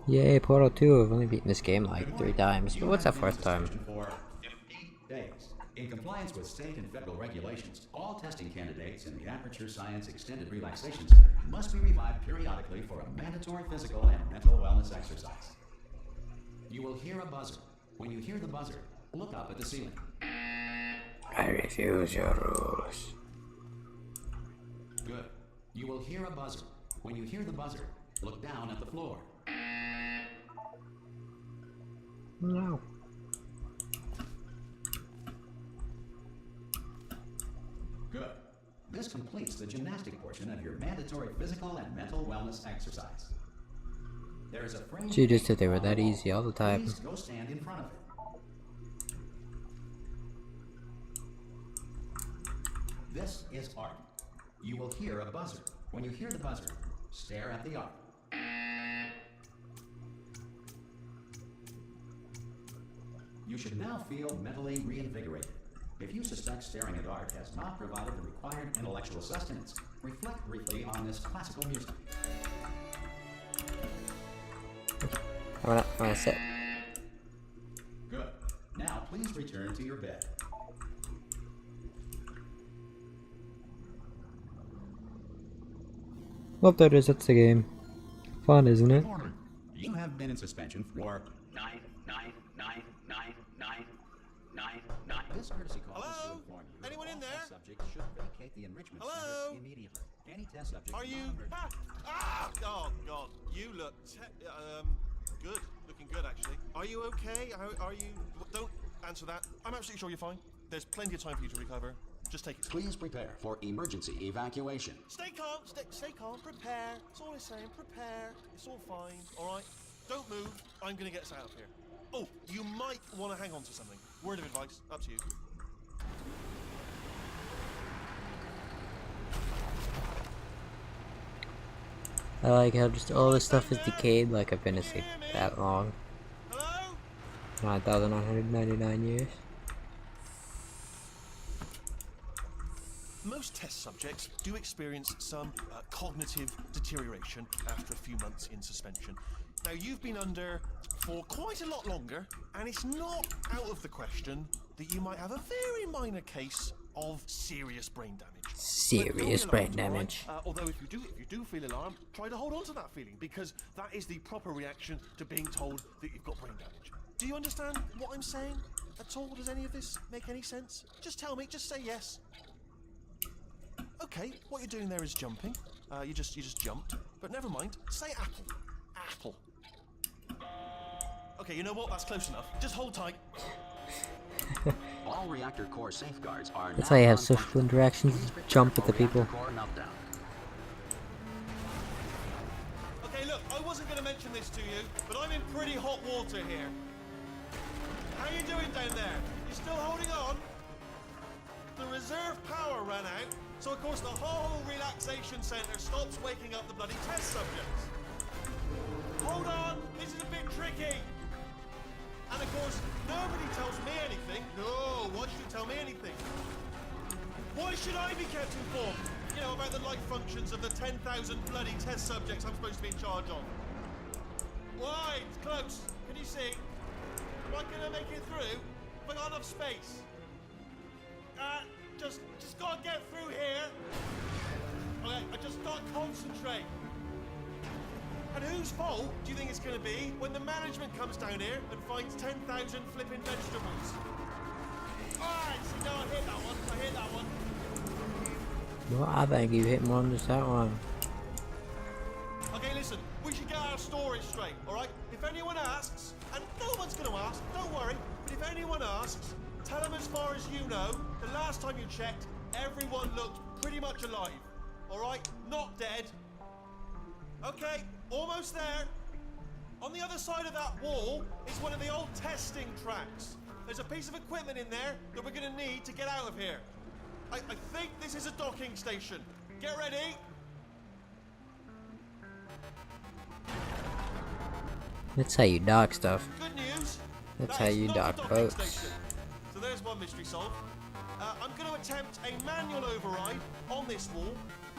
Yay, Portal 2. I've only beaten this game like 3 times, but what's that fourth time? For 8 days. In compliance with state and federal regulations, all testing candidates in the Aperture Science Extended Relaxation Center must be revived periodically for a mandatory physical and mental wellness exercise. You will hear a buzzer. When you hear the buzzer, look up at the ceiling. I refuse your rules. Good. You will hear a buzzer. When you hear the buzzer, look down at the floor. No. Good. This completes the gymnastic portion of your mandatory physical and mental wellness exercise. There is a frame. She just said they were that easy all the time. Please go stand in front of it. This is art. You will hear a buzzer. When you hear the buzzer, stare at the art. You should now feel mentally reinvigorated. If you suspect staring at art has not provided the required intellectual sustenance, reflect briefly on this classical music. I wanna sit. Good. Now please return to your bed. Well, there it is. That's the game. Fun, isn't it? You have been in suspension for 9999999. This courtesy call is to inform you. Anyone in all there? test subjects should vacate the enrichment Hello? center immediately. Any test subject. Are you? Oh God, you look good. Looking good, actually. Are you okay? Are you? Don't answer that. I'm absolutely sure you're fine. There's plenty of time for you to recover. Just take it. Please prepare for emergency evacuation. Stay calm. Stay calm. Prepare. That's all I'm saying. Prepare. It's all fine. All right. Don't move. I'm gonna get us out of here. Oh, you might want to hang on to something. Word of advice. Up to you. I like how just all this stuff is decayed like I've been asleep that long. Hello? 9,999 years. Most test subjects do experience some cognitive deterioration after a few months in suspension. Now, you've been under for quite a lot longer, and it's not out of the question that you might have a very minor case of serious brain damage. Serious brain damage. Although if you do feel alarmed, try to hold on to that feeling, because that is the proper reaction to being told that you've got brain damage. Do you understand what I'm saying at all? Does any of this make any sense? Just tell me. Just say yes. Okay, what you're doing there is jumping. You just jumped. But never mind. Say apple. Apple. Okay, you know what? That's close enough. Just hold tight. All reactor core safeguards are That's now how you have non-functional. social interactions. Please prepare Jump at for the people. reactor core meltdown. Okay, look, I wasn't going to mention this to you, but I'm in pretty hot water here. How you doing down there? You still holding on? The reserve power ran out, so of course the whole relaxation centre stops waking up the bloody test subjects. Hold on, this is a bit tricky. And of course, nobody tells me anything. No, why should you tell me anything? Why should I be kept informed? You know, about the life functions of the 10,000 bloody test subjects I'm supposed to be in charge of. Why? It's close. Can you see? Am I gonna make it through? Have I got enough space? Just gotta get through here. Okay, I just gotta concentrate. And whose fault do you think it's gonna be when the management comes down here and finds 10,000 flipping vegetables? Alright, see, no, I hit that one. I hit that one. Well, I think you hit more than just that one. Okay, listen, we should get our story straight, alright? If anyone asks, and no one's gonna ask, don't worry, but if anyone asks, tell them as far as you know, the last time you checked, everyone looked pretty much alive. Alright? Not dead. Okay, almost there. On the other side of that wall is one of the old testing tracks. There's a piece of equipment in there that we're gonna need to get out of here. I think this is a docking station. Get ready. That's how you dock stuff. Good news. That's that how is you not a dock docking boats. station. So there's one mystery solved. I'm going to attempt a manual override on this wall.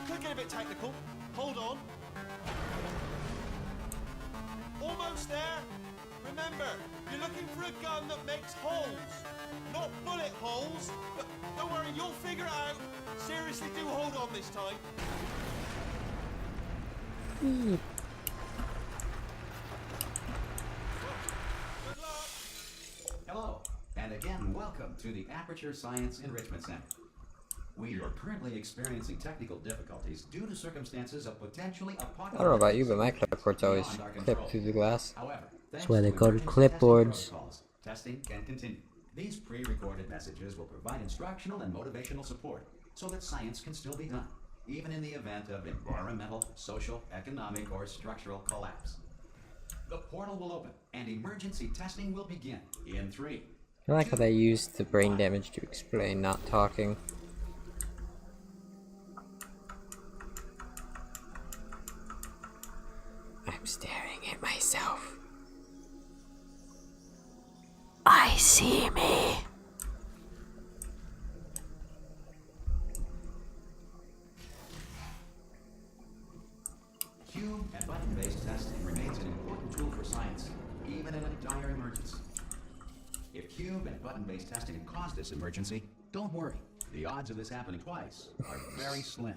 Could get a bit technical. Hold on. Almost there. Remember, you're looking for a gun that makes holes. Not bullet holes. But don't worry, you'll figure it out. Seriously, do hold on this time. Good luck. Hello, and again, welcome to the Aperture Science Enrichment Center. We are currently experiencing technical difficulties due to circumstances of potentially apocalyptic. I don't know about you, but my clipboard's always clipped through the glass. However, That's why they to call it emergency clipboards. testing protocols, testing can continue. These pre-recorded messages will provide instructional and motivational support so that science can still be done, even in the event of environmental, social, economic, or structural collapse. The portal will open, and emergency testing will begin in 3. I like how they used the brain damage to explain not talking. I'm staring at myself. I see me. Cube and button-based testing remains an important tool for science, even in a dire emergency. If cube and button-based testing caused this emergency, don't worry. The odds of this happening twice are very slim.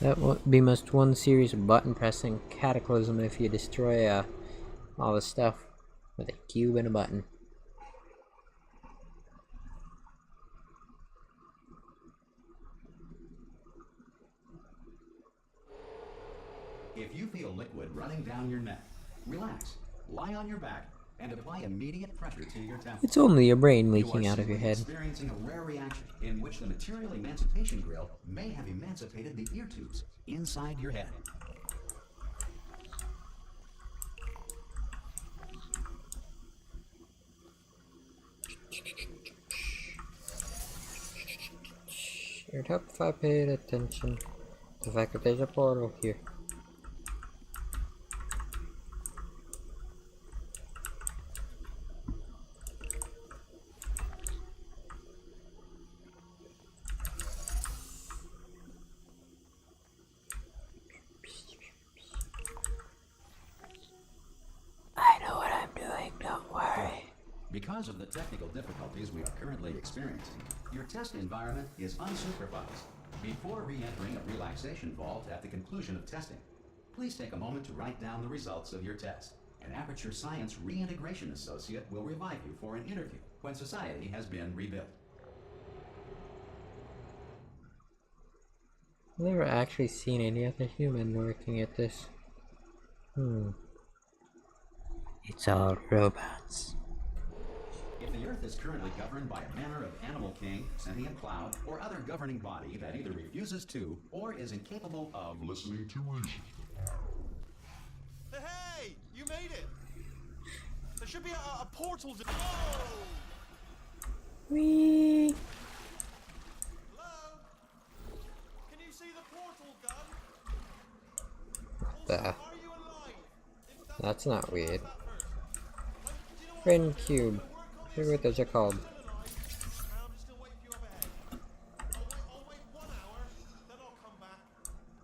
That would be most one series of button pressing cataclysm if you destroy all the stuff with a cube and a button. If you feel liquid running down your neck, relax, lie on your back, and apply immediate pressure to your temple. It's only your brain You leaking are out of your simply head. experiencing a rare reaction in which the material emancipation grill may have emancipated the ear tubes inside your head. It would help if I paid attention to the fact that there's a portal here. I know what I'm doing, don't worry. Because of the technical difficulties we are currently experiencing, your test environment is unsupervised. Before re-entering a relaxation vault at the conclusion of testing, please take a moment to write down the results of your test. An Aperture Science Reintegration Associate will revive you for an interview when society has been rebuilt. I've never actually seen any other human working at this. It's all robots. If the Earth is currently governed by a manner of animal king, sentient cloud, or other governing body that either refuses to or is incapable of listening to reason. Hey, you made it. There should be a portal to... Oh! Whee! Hello? Can you see the portal gun? The- Are you alive? If That's not weird. that first. Do you know what? Friend cube. I forget what those are called. Still alive. And I'm just gonna wait for you up ahead. I'll wait 1 hour, then I'll come back.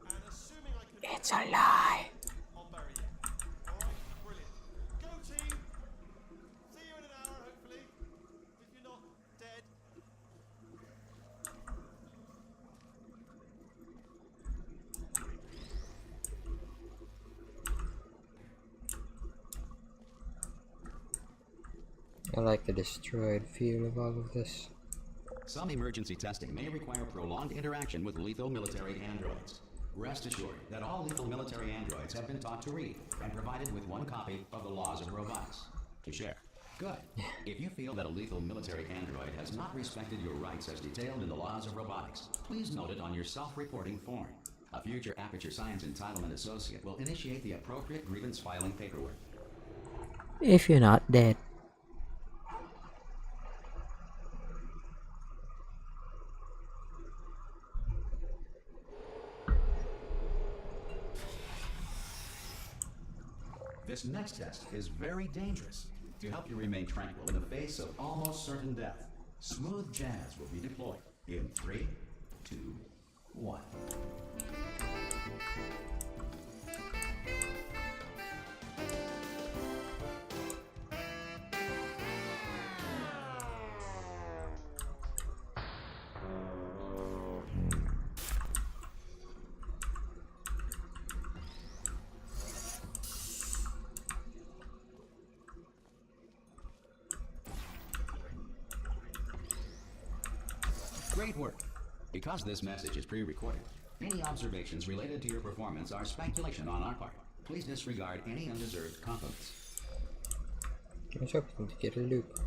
And assuming I can... It's a lie. I'll bury you. Alright, brilliant. Go team! See you in an hour, hopefully. If you're not dead. I like the destroyed feel of all of this. Some emergency testing may require prolonged interaction with lethal military androids. Rest assured that all lethal military androids have been taught to read and provided with one copy of the Laws of Robotics to share. Good. If you feel that a lethal military android has not respected your rights as detailed in the Laws of Robotics, please note it on your self-reporting form. A future Aperture Science Entitlement Associate will initiate the appropriate grievance filing paperwork. If you're not dead. This next test is very dangerous. To help you remain tranquil in the face of almost certain death, smooth jazz will be deployed in 3, 2, 1. Great work. Because this message is pre-recorded, any observations related to your performance are speculation on our part. Please disregard any undeserved compliments. I was hoping to get a loop.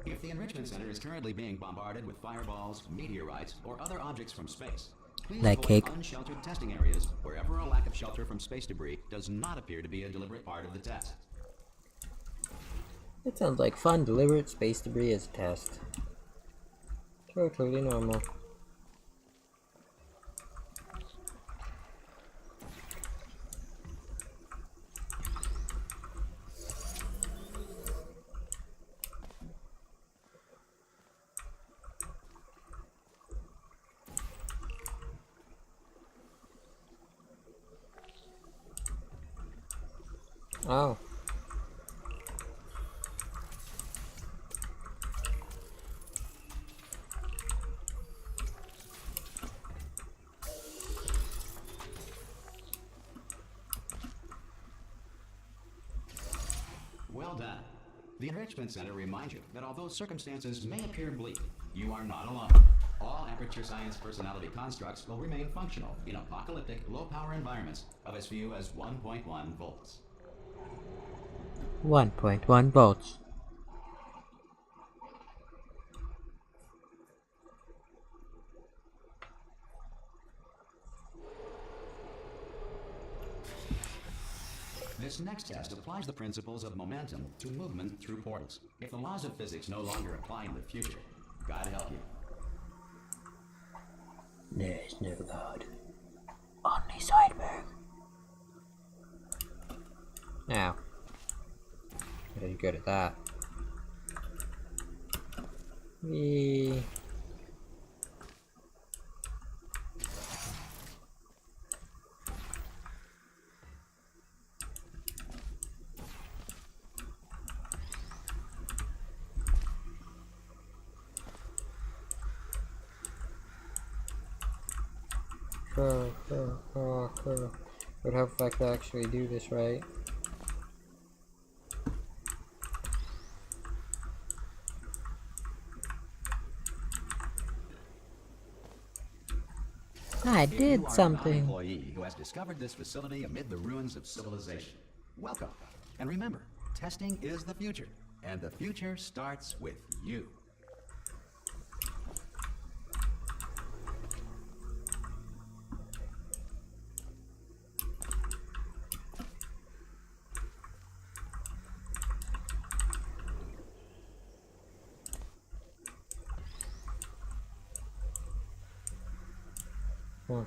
If the Enrichment Center is currently being bombarded with fireballs, meteorites, or other objects from space, please Like avoid cake. unsheltered testing areas wherever a lack of shelter from space debris does not appear to be a deliberate part of the test. It sounds like fun. Deliberate space debris as a test. Totally normal. Oh. Well done. The Enrichment Center reminds you that although circumstances may appear bleak, you are not alone. All Aperture Science personality constructs will remain functional in apocalyptic, low-power environments of as few as 1.1 volts. 1.1 volts. This next test applies the principles of momentum to movement through portals. If the laws of physics no longer apply in the future, God help you. There is no God. Only Zoidberg. Now. Really good at that. Whee. Cool. Would hope if I could actually do this right. I If you did are a something. employee who has discovered this facility amid the ruins of civilization, welcome. And remember, testing is the future, and the future starts with you. Hmm.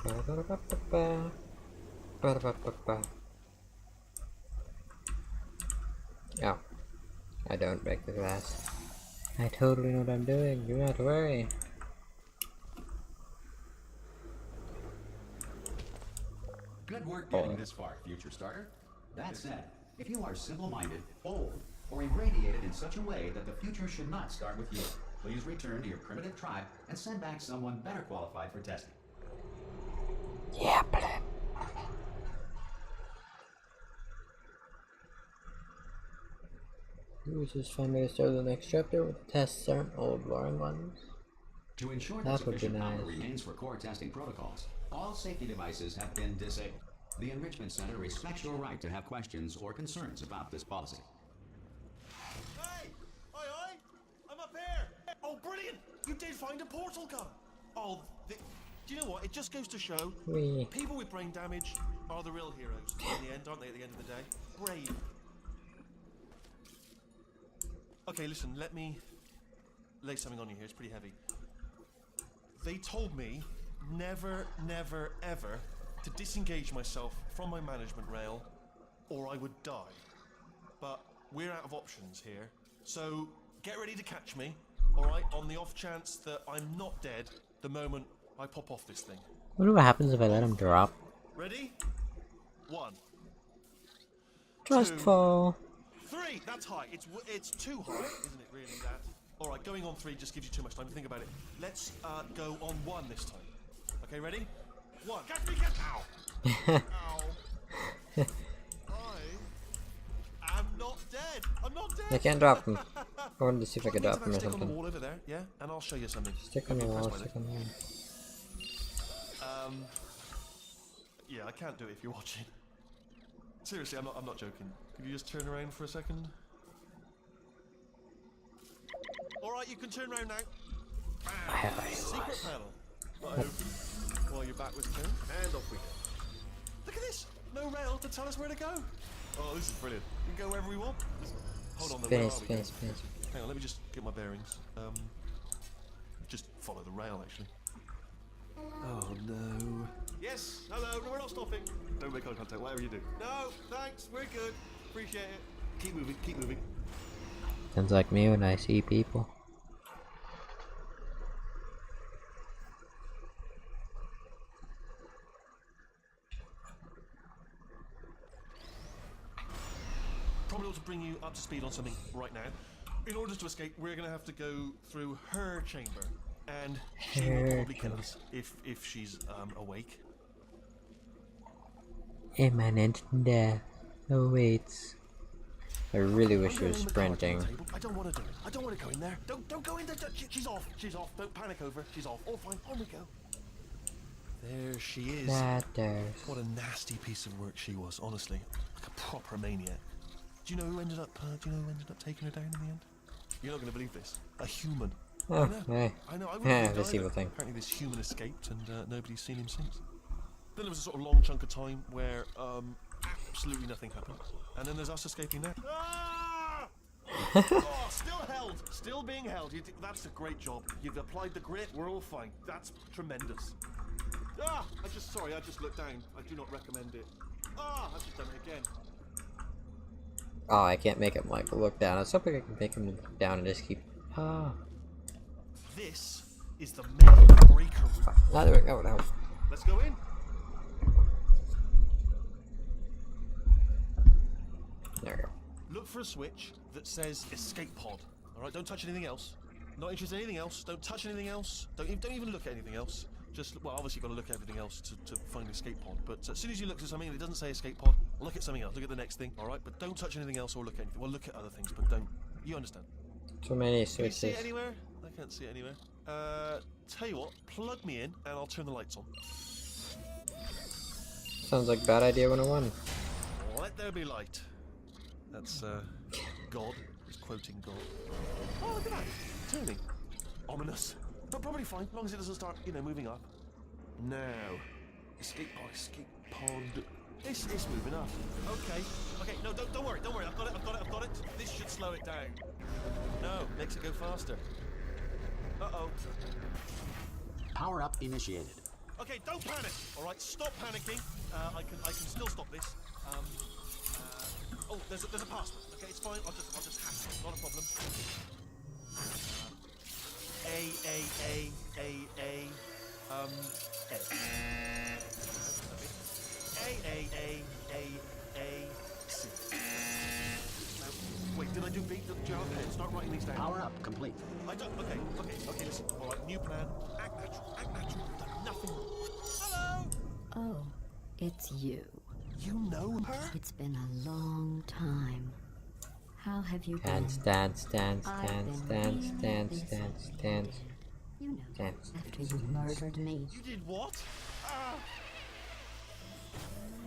Ba-da-ba-ba-ba. Ba-da-ba-ba-ba. Oh, I don't break the glass. I totally know what I'm doing, do not worry. Good work getting this far, future starter. That said, if you are simple-minded, old, or irradiated in such a way that the future should not start with you, please return to your primitive tribe and send back someone better qualified for testing. Yeah, bleh. It just find me to start the next chapter with the tests aren't old boring ones. To ensure That that would be sufficient power nice. remains for core testing protocols, all safety devices have been disabled. The Enrichment Center respects your right to have questions or concerns about this policy. Hey! Oi, oi! I'm up here! You did find a portal gun. Oh, do you know what? It just goes to show Wee. people with brain damage are the real heroes in the end, aren't they? At the end of the day, brave. Okay, listen. Let me lay something on you here. It's pretty heavy. They told me never, never, ever to disengage myself from my management rail, or I would die. But we're out of options here, so get ready to catch me. All right, on the off chance that I'm not dead the moment I pop off this thing. Wonder what happens if I let him drop. Ready? 1, Just 2, fall. 3. That's high. It's too high, isn't it? Really, that. All right, going on 3 just gives you too much time to think about it. Let's go on 1 this time. Okay, ready? 1. Catch me! Ow! Ow! I'm not dead. I'm not dead. I can't drop him. I wanted to see if I could Put me drop to him that or stick on the something. wall over there, yeah, and I'll show you something. Stick on the wall, stick on the wall. Yeah, I can't do it if you're watching. Seriously, I'm not joking. Could you just turn around for a second? All right, you can turn around now. Bam. Secret panel. While your back was turned, and off we go. Look at this. No rail to tell us where to go. Oh, this is brilliant. We can go wherever we want. Hold on, where are we going? Space. Hang on, let me just get my bearings. Just follow the rail, actually. Oh no. Yes, hello, no, we're not stopping. Don't make eye contact, whatever you do. No, thanks, we're good. Appreciate it. Keep moving, keep moving. Sounds like me when I see people. Probably ought to bring you up to speed on something right now. In order to escape, we're going to have to go through her chamber. And she will probably kill us if she's awake. Imminent death awaits. I really wish she was sprinting. I don't want to do it. I don't want to go in there. Don't go in there. She's off. She's off. Don't panic over. She's off. All fine. On we go. There she is. What a nasty piece of work she was, honestly. Like a proper maniac. Do you know who ended up taking her down in the end? You're not going to believe this. A human. Oh, hey. I know. I wouldn't Yeah, have this either. evil thing. Apparently this human escaped and nobody's seen him since. Then there was a sort of long chunk of time where absolutely nothing happened. And then there's us escaping now. Ah! Oh, still held. Still being held. That's a great job. You've applied the grit. We're all fine. That's tremendous. Ah! I just looked down. I do not recommend it. Ah! I've just done it again. Oh, I can't make it Michael look down. I was hoping I could make him look down and just keep... Ah. This is the main breaker room. Now there we go. Now. Let's go in. There we go. Look for a switch that says escape pod. All right, don't touch anything else. Not interested in anything else. Don't touch anything else. Don't even look at anything else. Just, well, obviously you've got to look at everything else to find escape pod. But as soon as you look at something and it doesn't say escape pod, look at something else. Look at the next thing. All right, but don't touch anything else or look at anything. Well, look at other things, but don't. You understand? So many Can you see switches. it anywhere? I can't see it anywhere. Tell you what, plug me in and I'll turn the lights on. Sounds like bad idea 101. Let there be light. That's God. He's quoting God. Oh, look at that. Turning. Ominous. But probably fine, as long as it doesn't start, moving up. Now. Escape pod. It's moving up. Okay, no, don't worry. I've got it. This should slow it down. No, makes it go faster. Uh-oh. Power up initiated. Okay, don't panic. All right, stop panicking. I can still stop this. Oh, there's a password. Okay, it's fine. I'll just hack it. Not a problem. A. C. Wait, did I do B? Do you have a pen? Start writing these down. Power up complete. I don't. Okay. Listen. All right, new plan. Act natural. Done nothing wrong. Hello. Oh, it's you. You know her? It's been a long time. How have you been? Dance. You know, Dance. after you murdered me. You did what?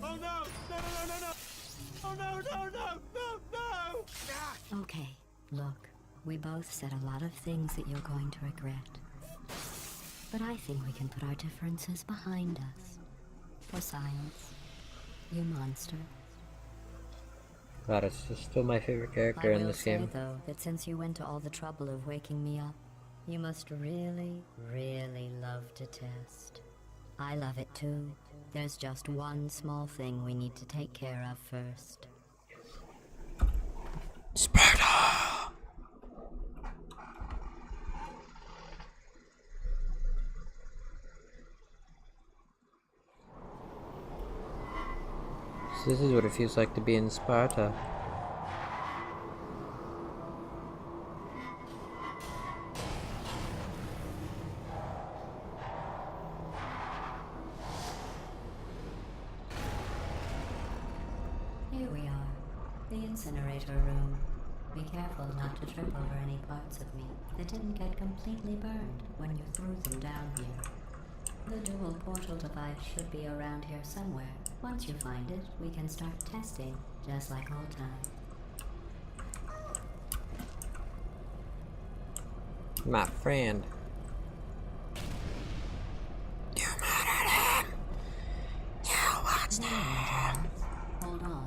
Oh no! No! Oh no! Okay, look, we both said a lot of things that you're going to regret. But I think we can put our differences behind us. For science. You monster. Gladys is still my favorite character I in will this say, game. though, that since you went to all the trouble of waking me up, you must really, really love to test. I love it too. There's just one small thing we need to take care of first. Sparta! So this is what it feels like to be in Sparta. Here we are, the incinerator room. Be careful not to trip over any parts of me that didn't get completely burned when you threw them down here. The dual portal device should be around here somewhere. Once you find it, we can start testing, just like old times. My friend. You murdered him! You watched him! Hold on.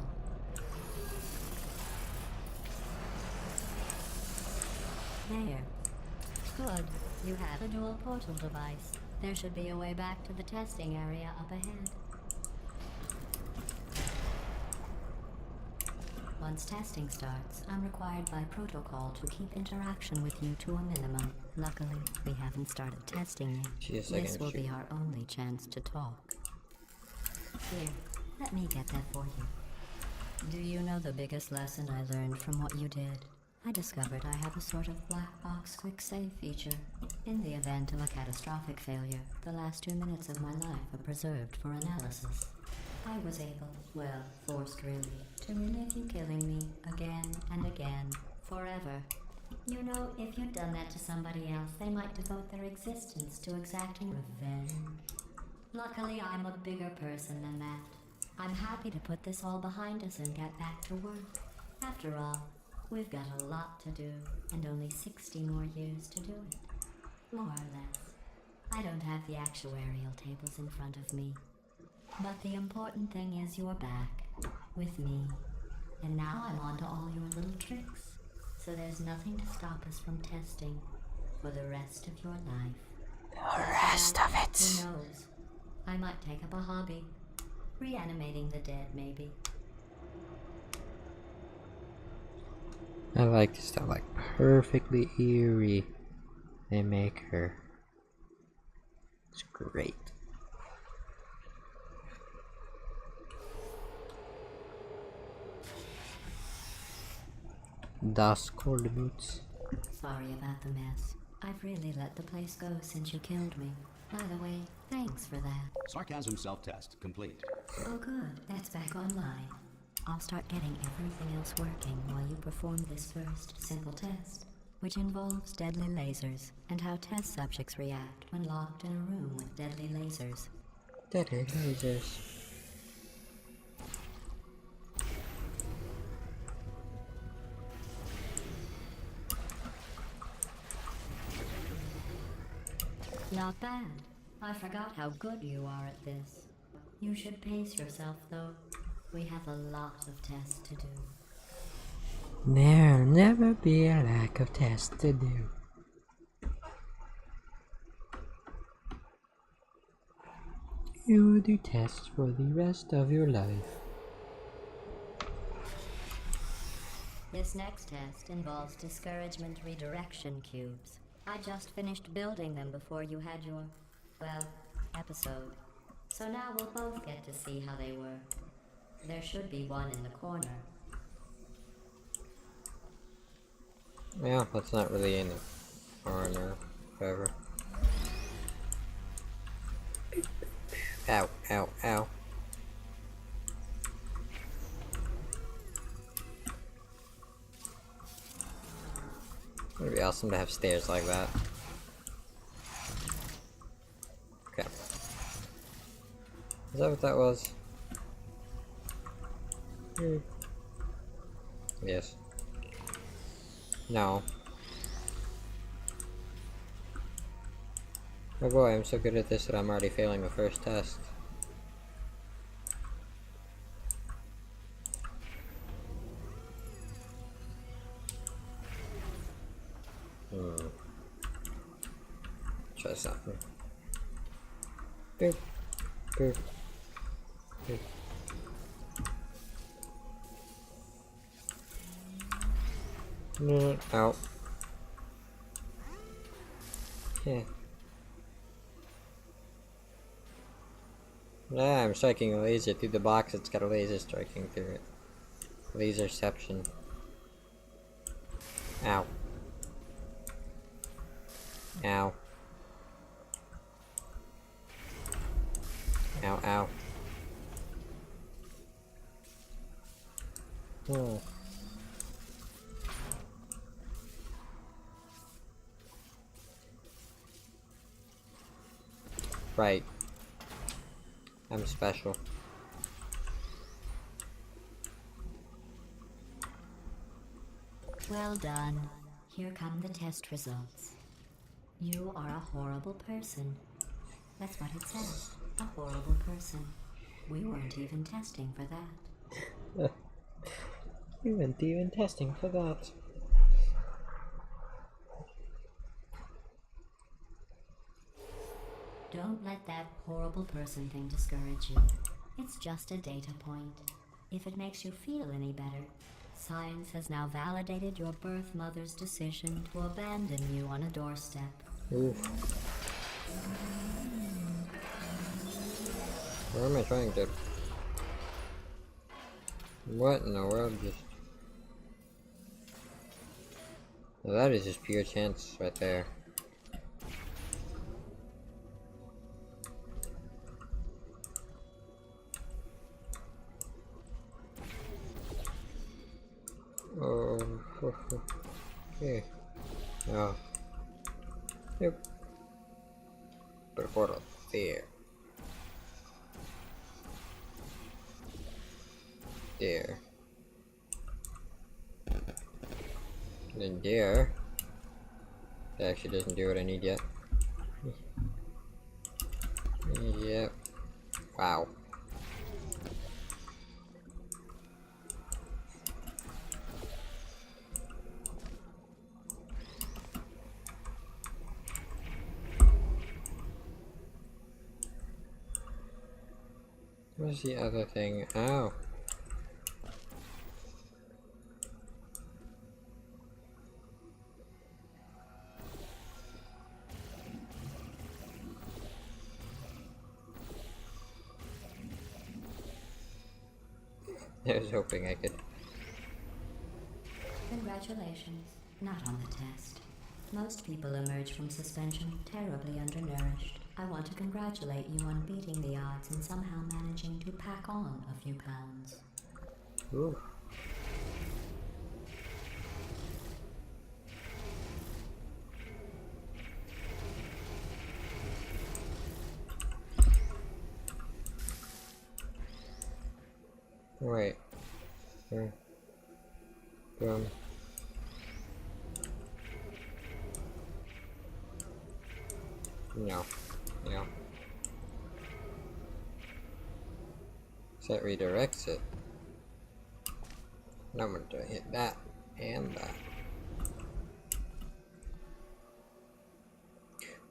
There. Good. You have a dual portal device. There should be a way back to the testing area up ahead. Once testing starts, I'm required by protocol to keep interaction with you to a minimum. Luckily, we haven't started testing yet. Just a This second, will shoot. be our only chance to talk. Here, let me get that for you. Do you know the biggest lesson I learned from what you did? I discovered I have a sort of black box quick save feature. In the event of a catastrophic failure, the last 2 minutes of my life are preserved for analysis. I was able, well, forced really, to relive you killing me again and again, forever. You know, if you'd done that to somebody else, they might devote their existence to exacting revenge. Luckily, I'm a bigger person than that. I'm happy to put this all behind us and get back to work. After all, we've got a lot to do, and only 60 more years to do it. More or less. I don't have the actuarial tables in front of me. But the important thing is you're back, with me. And now I'm on to all your little tricks. So there's nothing to stop us from testing for the rest of your life. The rest of it. Who knows? I might take up a hobby. Reanimating the dead, maybe. I like this stuff, like perfectly eerie. They make her. It's great. Das Cold Boots. Sorry about the mess. I've really let the place go since you killed me. By the way, thanks for that. Sarcasm self-test complete. Oh good, that's back online. I'll start getting everything else working while you perform this first simple test, which involves deadly lasers and how test subjects react when locked in a room with deadly lasers. Deadly lasers. Not bad. I forgot how good you are at this. You should pace yourself, though. We have a lot of tests to do. There'll never be a lack of tests to do. You will do tests for the rest of your life. This next test involves discouragement redirection cubes. I just finished building them before you had your, well, episode. So now we'll both get to see how they work. There should be one in the corner. Yeah, that's not really in the corner. Whatever. Ow, ow, ow. It'd be awesome to have stairs like that. Okay. Is that what that was? Yes. No. Oh boy, I'm so good at this that I'm already failing the first test. Try something. Boop. Boop. Boop. Out. Yeah. Yeah, I'm striking a laser through the box. It's got a laser striking through it. Laserception. Ow. Ow. Ow, ow. Oh. Right. I'm special. Well done. Here come the test results. You are a horrible person. That's what it says. A horrible person. We weren't even testing for that. We weren't even testing for that. Don't let that horrible person thing discourage you. It's just a data point. If it makes you feel any better, science has now validated your birth mother's decision to abandon you on a doorstep. Oof. Where am I trying to? What in the world just... Well, that is just pure chance right there. Oh, okay. Oh. Yep. Put a portal there. There. Then there. That actually doesn't do what I need yet. Yep. Wow. Where's the other thing? Oh. I was hoping I could. Congratulations. Not on the test. Most people emerge from suspension terribly undernourished. I want to congratulate you on beating the odds and somehow managing to pack on a few pounds. Ooh. Wait. Boom. No. No. So that redirects it. And I'm going to hit that and that.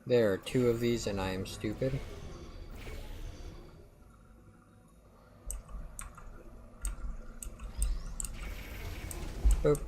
There are two of these and I am stupid. Boop.